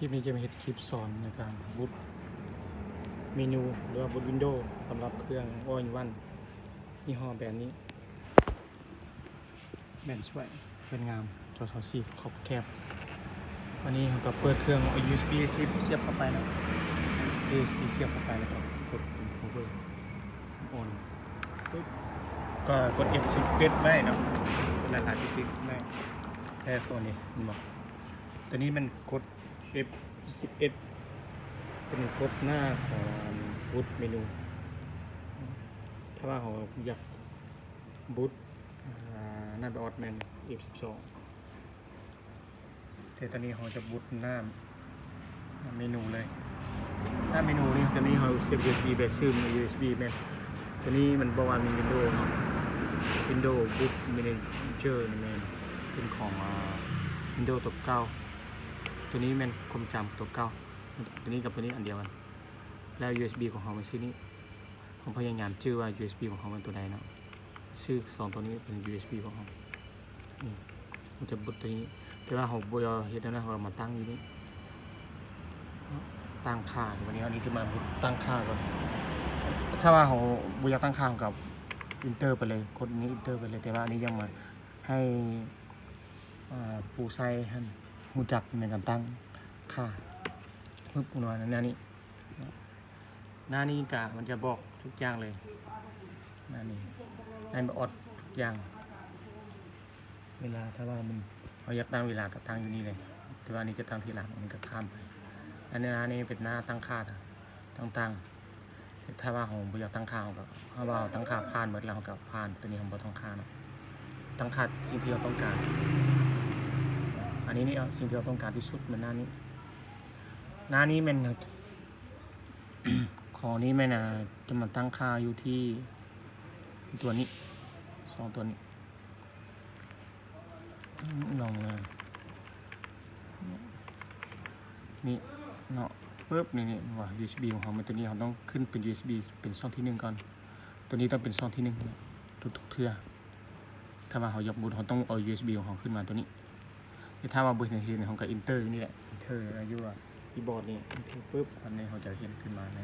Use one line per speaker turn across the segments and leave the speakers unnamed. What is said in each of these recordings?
ลิปนี้จะมาเห็นคลิปสอนในการบูตเมนูหรือว่าบูตวินโดว์สำหรับเครื่อง All in One ยี่ห้อแบรนด์นี้แบรนด์สวยเป็นงามจอ2 4ขอบแคบวันนี้ผมก็เปิดเครื่องเอา USB เสียบเข้าไปนะ USB เสียบเข้าไปแล้วก็กดปุ่ม power on ปึ๊บก็กด F11 ได้นะเป็นหลายๆที่ได้แค่ตัวนี้มันบอกตัวนี้มันกด F11 เป็นกดหน้าของบูตเมนูถ้าว่าเราอยากบูตหน้าแบบออดแมน F12 แต่ตอนนี้เราจะบูตหน้าเมนูเลยหน้าเมนูนี้ตอนนี้เราเสียบ USB แบบซึมใน USB แมนตัวนี้มันบอกว่ามี Windows เนาะ Windows Boot Manager นี่แมนเป็นของ Windows ตัวเก่าตัวนี้มันความจำตัวเก่าตัวนี้กับตัวนี้อันเดียวกันแล้ว USB ของเราเป็นชื่อนี้ผมพยายามชื่อว่า USB ของเราเป็นตัวใดเนาะชื่อ2ตัวนี้เป็น USB ของเรานี่มันจะบุตตัวนี้แต่ว่าเราบอยเห็นแล้วนะเรามาตั้งอยู่นี่ตั้งค่าวันนี้จะมาตั้งค่าก่อนถ้าว่าเราบอยตั้งค่ากับอินเตอร์ไปเลยกดนี้อินเตอร์ไปเลยแต่ว่าอันนี้ยังมาให้ผู้ใช้รู้จักในการตั้งค่าปึ๊บหน่อยหน้านี้กะมันจะบอกทุกอย่างเลยหน้านี้ในแบบออดทุกอย่างเวลาถ้าว่ามันเราอยากตั้งเวลาก็ตั้งอยู่นี่เลยแต่ว่านี้จะตั้งทีหลังมันก็ข้ามไปอันนี้เป็นหน้าตั้งค่าตั้งถ้าว่าของเราอยากตั้งค่ากับถ้าว่าตั้งค่าผ่านหมดแล้วกับผ่านตัวนี้ของเราต้องค่าเนาะตั้งค่าสิ่งที่เราต้องการอันนี้สิ่งที่เราต้องการที่สุดมันหน้านี้มันของนี้มันจะมาตั้งค่าอยู่ที่ตัวนี้2ตัวนี้ลองเลยนี่เนาะปึ๊บนี่ว่า USB ของเราตัวนี้เราต้องขึ้นเป็น USB เป็นช่องที่1ก่อนตัวนี้ต้องเป็นช่องที่1ทุกเทื่อถ้าว่าเราอยากบูตเราต้องเอา USB ของเราขึ้นมาตัวนี้ถ้าว่าบูตในทีของกับ Enter นี่แหละ Enter อายุว่าคีย์บอร์ดนี่ปึ๊บอันนี้เราจะเห็นขึ้นมาใน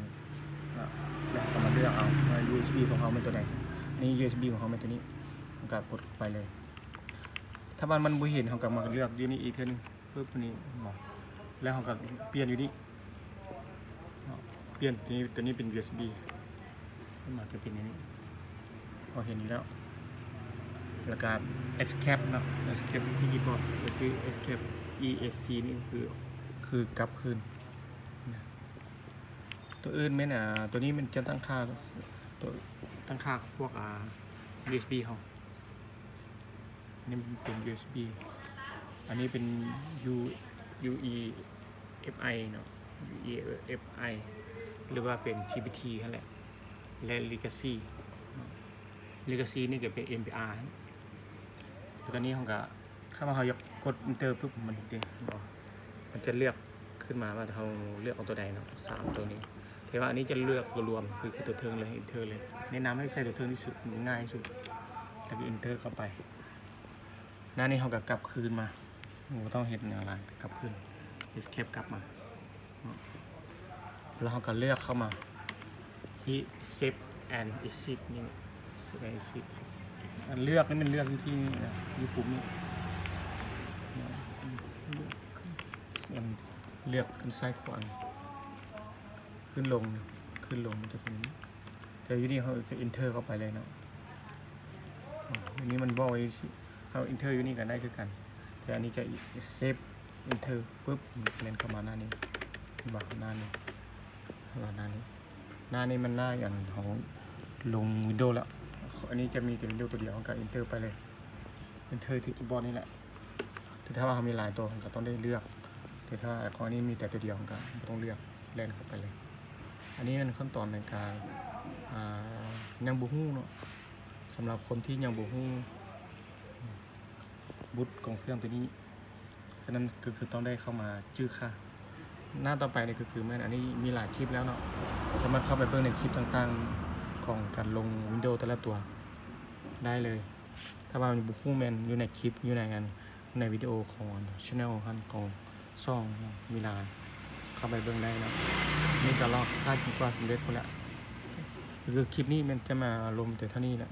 แล้วก็มาเลือกเอาว่า USB ของเขาเป็นตัวใดนี่ USB ของเขาเป็นตัวนี้ก็กดไปเลยถ้ามันบ่เห็นเขาก็มาเลือกอยู่นี่อีกเท่านึงปึ๊บนี้บอกแล้วเขาก็เปลี่ยนอยู่นี่เปลี่ยนตัวนี้เป็น USB ขึ้นมาจะเป็นอย่างนี้พอเห็นอยู่แล้วแล้วก็ Escape เนาะ Escape ที่คีย์บอร์ดก็คือ Escape ESC นี่คือกลับคืนตัวอื่นไม่น่ะตัวนี้มันจะตั้งค่าตัวตั้งค่าพวกUSB เขานี่เป็น USB อันนี้เป็น UEFI เนาะ UEFI หรือว่าเป็น GPT นั่นแหละและ Legacy นี่ก็เป็น MPR ตอนนี้ผมก็เข้ามาเขายกกด Enter ปุ๊บมันจะเลือกขึ้นมาว่าเราเลือกเอาตัวใดเนาะ3ตัวนี้แต่ว่าอันนี้จะเลือกรวมคือตัวเทิงเลย Enter เลยแนะนำให้ใช้ตัวเทิงที่สุดง่ายที่สุดแล้วก็ Enter เข้าไปหน้านี้เขาก็กลับคืนมาเราต้องเห็นอะไรกลับคืน Escape กลับมาแล้วเขาก็เลือกเข้ามาที่ Save and Exit นี่ Save and Exit เลือกนี่มันเลือกที่นี่นะญี่ปุ่นนี่เลือกขึ้นซ้ายขวาขึ้นลงมันจะเป็นแต่อยู่นี่เขาจะ Enter เข้าไปเลยเนาะอันนี้มันบอกไว้เขา Enter อยู่นี่กันได้คือกันแต่อันนี้จะ Save Enter ปุ๊บเล่นเข้ามาหน้านี้บอกหน้านี้มันหน้าอย่างของลง Windows แล้วอันนี้จะมีแต่ Windows ตัวเดียวของกับ Enter ไปเลย Enter ที่คีย์บอร์ดนี่แหละแต่ถ้าว่าเขามีหลายตัวของก็ต้องได้เลือกแต่ถ้าของนี้มีแต่ตัวเดียวของก็ต้องเลือกเล่นเข้าไปเลยอันนี้เป็นขั้นตอนในการยังบูฮู้เนาะสำหรับคนที่ยังบูฮู้บูตของเครื่องตัวนี้ฉะนั้นก็คือต้องได้เข้ามาจื้อค่ะหน้าต่อไปเนี่ยก็คืออันนี้มีหลายคลิปแล้วเนาะสามารถเข้าไปเบิ่งในคลิปต่างๆของการลง Windows แต่ละตัวได้เลยถ้าว่ามีบูฮู้แมนอยู่ในคลิปอยู่ในงานในวิดีโอของ Channel ของช่องมีหลาย เข้าไปเบิ่งได้นะนี่ก็รอค่าจนกว่าสำเร็จพุ่นแหละคือคลิปนี้มันจะมาลงแต่เท่านี้แหละ